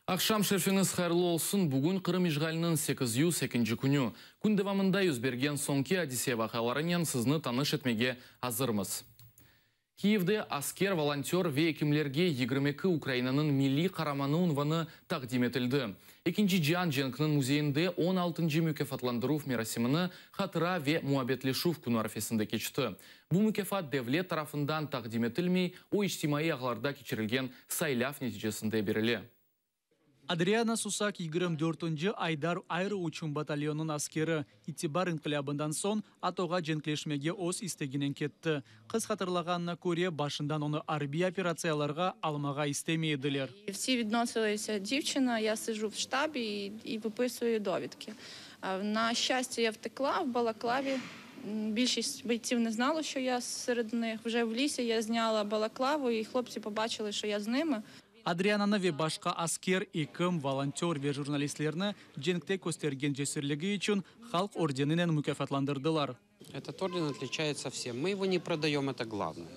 Ақшам шерфіңіз қайырлы олсын, бүгін Қырым ижғалының 802 күні. Күн девамында юзберген соңки Одиссея вақаларынан сізні таныш етмеге азырмыз. Киевде аскер, волонтер ве екімлерге 22 Украинаның милли қараманы унваны тақдим етілді. Екінші Джан Женкнің музейінде 16-й мүкефатландыру мерасимini хатыра ве муабетлешув күні арфесінде кечті. Бұл мүкефат девлет тарафындан тақдим етілмей, о иштимаи ағларда кечірілген сайляв нәтижесінде берілі. Адриана Сусак 24-нчы Айдар айры учун батальонын аскері Итибар инқилабынан сон атоға женклешмеге ос истегінен кетті. Қыз хатırлаганына көре башындан оны арби операцияларға алмаға істемейділер. Всі відносилися дівчина, я сиджу в штабі і виписую довідки. На щастя, я втекла в балаклаві. Більшість бойців не знало, що я серед них. Вже в лісі я зняла балаклаву і хлопці побачили, що я з ними. Адриананы ве башка аскер, икым, волонтер ве журналистлерні женкте көстерген жесірлігі үшін халық орденінен мүкафатландырдылар. Этот орден отличается всем. Мы его не продаем, это главное.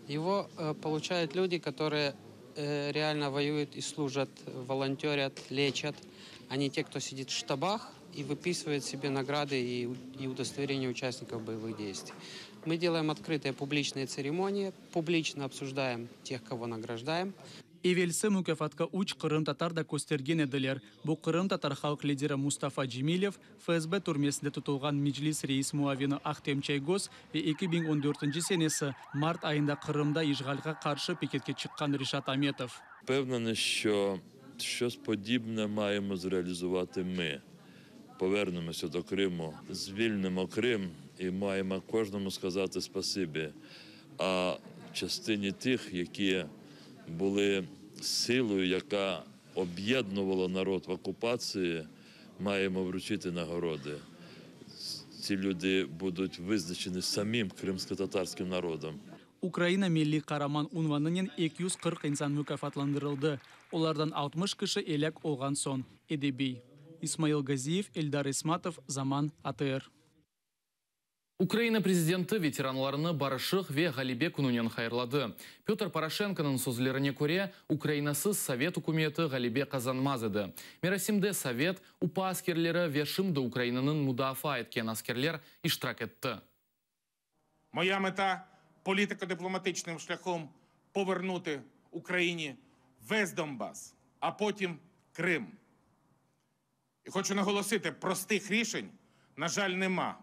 Его получают люди, которые реально воюют и служат, волонтерят, лечат. А не те, кто сидит в штабах и выписывает себе награды и удостоверения участников боевых действий. Мы делаем открытые публичные церемонии, публично обсуждаем тех, кого награждаем. Евелсі мүкафатқа уч Қырым татар да көстерген еділер. Бұл Қырым татар халық лидері Мустафа Джемилев, ФСБ түрмесінде тұтылған Меджлис рейс муавины Ахтем Чайгос и 2014 сенесі март айында Қырымда ижғалға қаршы пикетке шыққан Ришат Аметов. Впевнений, що щось подібне маємо зреалізувати ми. Повернемося до Криму, звільнимо Крим і маємо кожному сказати спасибі. А частині тих, які були силою, яка об'єднувала народ в окупації, маємо вручити нагороди. Ці люди будуть визначені самим кримсько-татарським народом. Украина милли қараман унванынен 240 инсан мүкафатландырылды. Олардан 60 кіші елек олған сон. Эдебей. Исмаил Газиев, Эльдар Исматов, Заман, АТР. Украина президенті ветеранларыны барышық ве ғалибе күнінен хайырлады. Петр Порошенконың сөзлеріне көре, Украинасыз Совет үкіметі ғалибе қазанмаз еді. Мерасимде Совет упа аскерлері ве шымды Украинаның мудафа еткен аскерлер іштирак етті. Моя мета – політико-дипломатичним шляхом повернути Україні весь Донбас, а потім Крим. І хочу наголосити, простих рішень, на жаль, нема.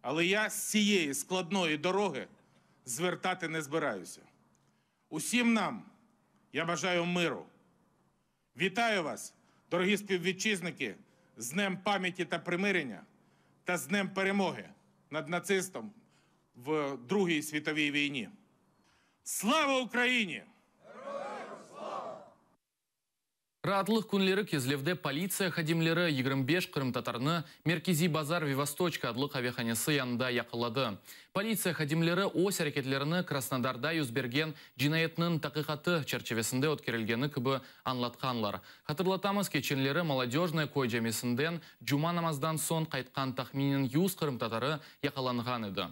Але я з цієї складної дороги звертати не збираюся. Усім нам я бажаю миру. Вітаю вас, дорогі співвітчизники, з Днем пам'яті та примирення та з Днем перемоги над нацистом в Другій світовій війні. Слава Україні! Ратлық күнлері кезлевде полиция хадимлері 25 Қырым татарны Меркези базар Вивосточка адлық авиаханесі янында яқылады. Полиция хадимлері ос әрекетлеріні Краснодарда юзберген жинайетінің тақиқаты черчевесінде өткерілгені кібі анлатқанлар. Хатырлатамыз кеченлері молодежный кой жемесінден жума намаздан сон қайтқан тахминин 100 Қырым татары яқаланған еді.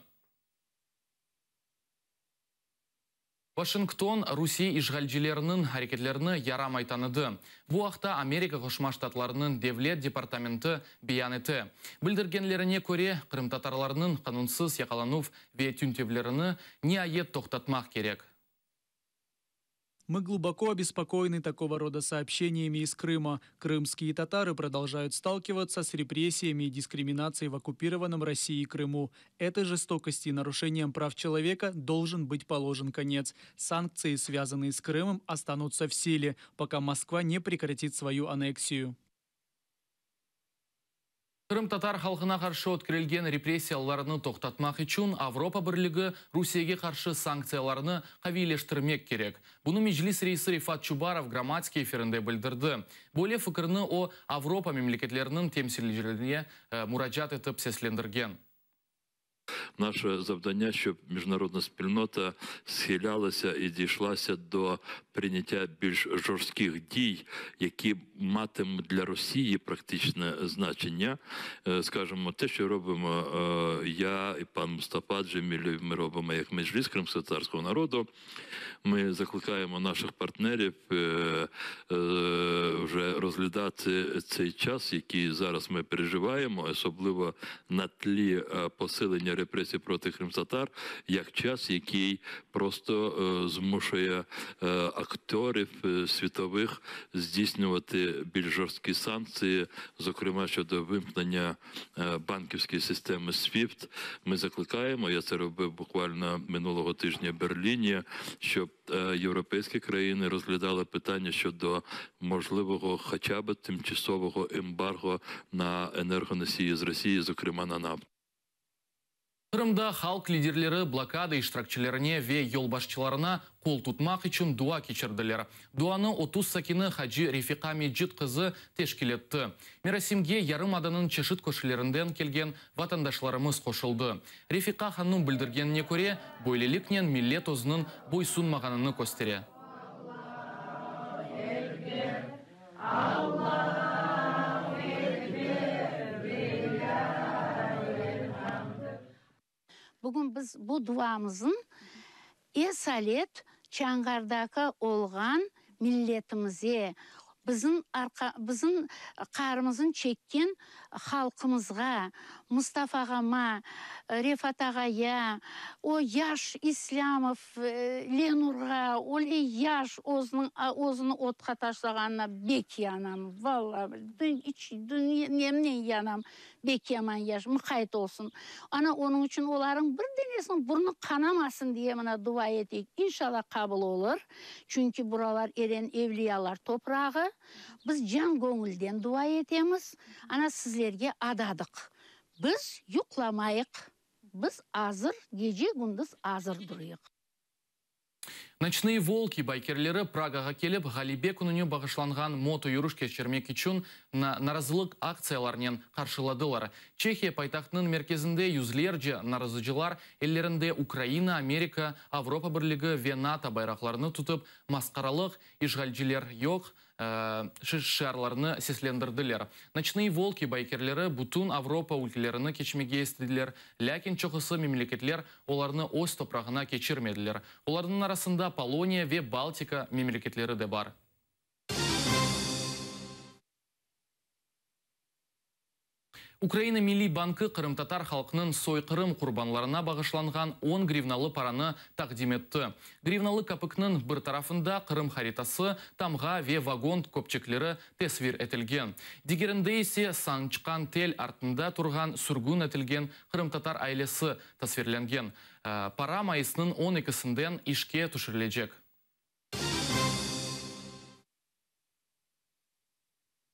Вашингтон Русия ижғалжилерінің әрекетлеріні ярам айтаныды. Бұл ақта Америка Қошма Штатларының Девлет департаменті биян еті. Білдіргенлеріне көре Қырым татарларының қанунсыз яқаланув ве түнтевлеріні не айет тоқтатмақ керек. Мы глубоко обеспокоены такого рода сообщениями из Крыма. Крымские татары продолжают сталкиваться с репрессиями и дискриминацией в оккупированном Россией Крыму. Этой жестокости и нарушением прав человека должен быть положен конец. Санкции, связанные с Крымом, останутся в силе, пока Москва не прекратит свою аннексию. Қырым татар халқына қаршы өткерілген репрессияларыны тоқтатмақ үшін Авропа бірлігі Русияге қаршы санкцияларыны қавилештірмек керек. Бұны Меджлис рейсі Рифат Чубаров грамматики эфирінде білдірді. Более фікірні о Авропа мемлекетлерінің темсілжілеріне мураджат етіп сеслендірген. Наше завдання, щоб міжнародна спільнота схилялася і дійшлася до прийняття більш жорстких дій, які матимуть для Росії практичне значення. Скажімо, те, що робимо я і пан Мустафа Джемілєв, ми робимо як Меджліс кримськотатарського народу. Ми закликаємо наших партнерів може розглядати цей час, який зараз ми переживаємо, особливо на тлі посилення репресій проти кримтатар, як час, який просто змушує акторів світових здійснювати більш жорсткі санкції, зокрема щодо вимкнення банківської системи SWIFT. Ми закликаємо, я це робив буквально минулого тижня в Берліні, щоб європейські країни розглядали питання щодо можливого хоча б тимчасового ембарго на енергоносії з Росії, зокрема на нафту. Кырымда халк лидерлері блокада иштиракчыларына ве yolбашчыларына кол тутмак үшін дуа кечірділер. Дуаны 30 сакины Хаджи Рефика Меджид қызы тешкелетті. Мерасимге ярым аданын чешіт көшілерінден келген ватандашларымыз қошылды. Рефика ханның білдіргеніне көре, бойлелікнен миллет өзінің бойсунмағаныны көстере. Бүгін біз бұл дуамызын есалет Чаңғардағы олған миллетімізе, біздің қарымызын чеккен халқымызға, Мұстафа ағама, Рефат ағая, о Яш Ислямов, Ленурға, оле Яш озыны отқа ташлағанына бек янам. Валла, немнен янам, бек яман Яш, мұқайт олсын. Ана оның үшін олардың бір денесінің бұрны қанамасын дие мына дуа етейік. Иншалла қабыл olur. Çünkü buralar eren evliyalar toprağı. Biz can gönülden dua etemiz. Ana sizlerge adadық. Biz yuklamayық. Biz азыр, gece gündüz азыр duruyық. Ночные волки байкерлері Прагаға келіп, Ғалибе күніне бағышланған мото юруш кешірмек үшін наразылық акцияларнен қаршыладылар. Чехия пайтақтының мерkezінде юзлерже наразыжылар елдерінде Украина, Америка, Авропа бірлігі ве НАТО байрақларыны тұтып, масқаралық ишғалжілер yok, шарларыны сеслендірділер. Ночные волки байкерлері бұтын Авропа өлкелеріні кечмеге естіділер, ләкин чоқысы мемлекетлер оларыны өз топрағына кечірмеділер. Олардың арасында Полония ве Балтика мемлекетлері де бар. Украина Милли банкы Қырым-татар халқының сойқырым құрбанларына бағышланған 10 гривналы параны тақдим етті. Гривналы капыкның бір тарафында Қырым харитасы, тамға ве вагон көпчеклері тесвир етілген. Дегерінде есе санчқан тел артында тұрған сүргін етілген Қырым-татар айлесі тасвирленген. Пара майысының 12-сінден ішке түшірілежек.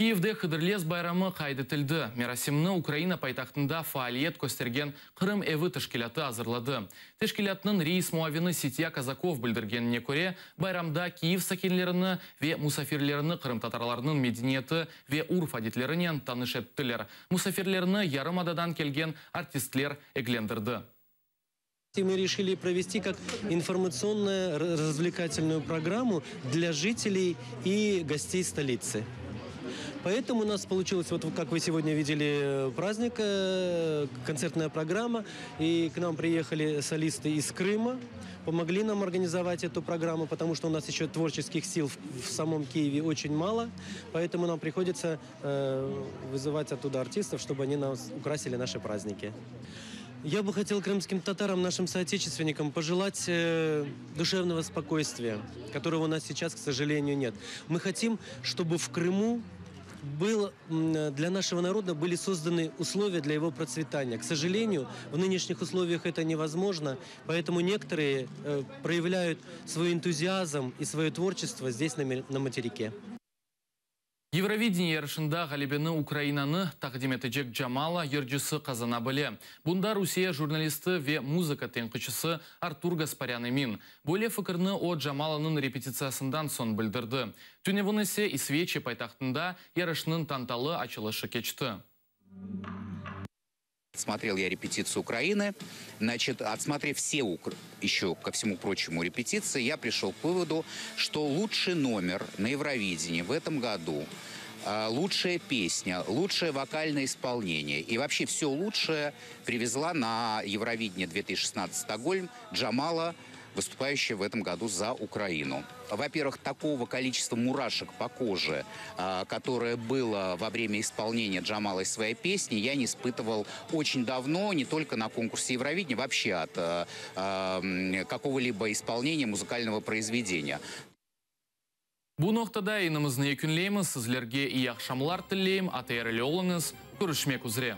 Киевде Хыдырлес байрамы қайдетілді. Мерасимны Украина пайтақтында фаалиет көстерген Қырым эві тәшкілаты азырлады. Тәшкілатының рейс муавины Сития Казаков білдіргеніне көре, байрамда Киев сакенлеріні ве мусафирлеріні Қырым татарларының медениеті ве урф әдетлерінен таныш еттілер. Мусафирлеріні ярым ададан келген артистлер эглендірді. Мы решили провести как информационно-развлекательную программу для жителей и гостей столицы. Поэтому у нас получилось, вот как вы сегодня видели, праздник, концертная программа. И к нам приехали солисты из Крыма, помогли нам организовать эту программу, потому что у нас еще творческих сил в самом Киеве очень мало. Поэтому нам приходится вызывать оттуда артистов, чтобы они нам украсили наши праздники. Я бы хотел крымским татарам, нашим соотечественникам, пожелать душевного спокойствия, которого у нас сейчас, к сожалению, нет. Мы хотим, чтобы в Крыму для нашего народа были созданы условия для его процветания. К сожалению, в нынешних условиях это невозможно, поэтому некоторые проявляют свой энтузиазм и свое творчество здесь, на материке. Евровидение ярышында Ғалибені Украинаны тақдим етежек Джамала ержісі қазана біле. Бұнда Русия журналисты ве музыка тенқішісі Артур Гаспарян емин. Более фікірні о Джамаланың репетициясындан сон білдірді. Түневінесе Исвече пайтақтында ярышының танталы açılışı кечті. Смотрел я репетицию Украины. Значит, отсмотрев все еще, ко всему прочему, репетиции, я пришел к выводу, что лучший номер на Евровидении в этом году, лучшая песня, лучшее вокальное исполнение и вообще все лучшее привезла на Евровидение 2016 Стокгольм Джамала выступающая в этом году за Украину. Во-первых, такого количества мурашек по коже, которое было во время исполнения Джамалой своей песни, я не испытывал очень давно, не только на конкурсе Евровидения, вообще от какого-либо исполнения музыкального произведения. Бу ноктада йнымызны күнлейміз, сізлерге ий ақшамлар тілейм, атайырылы олыңыз, көрішмек үзре.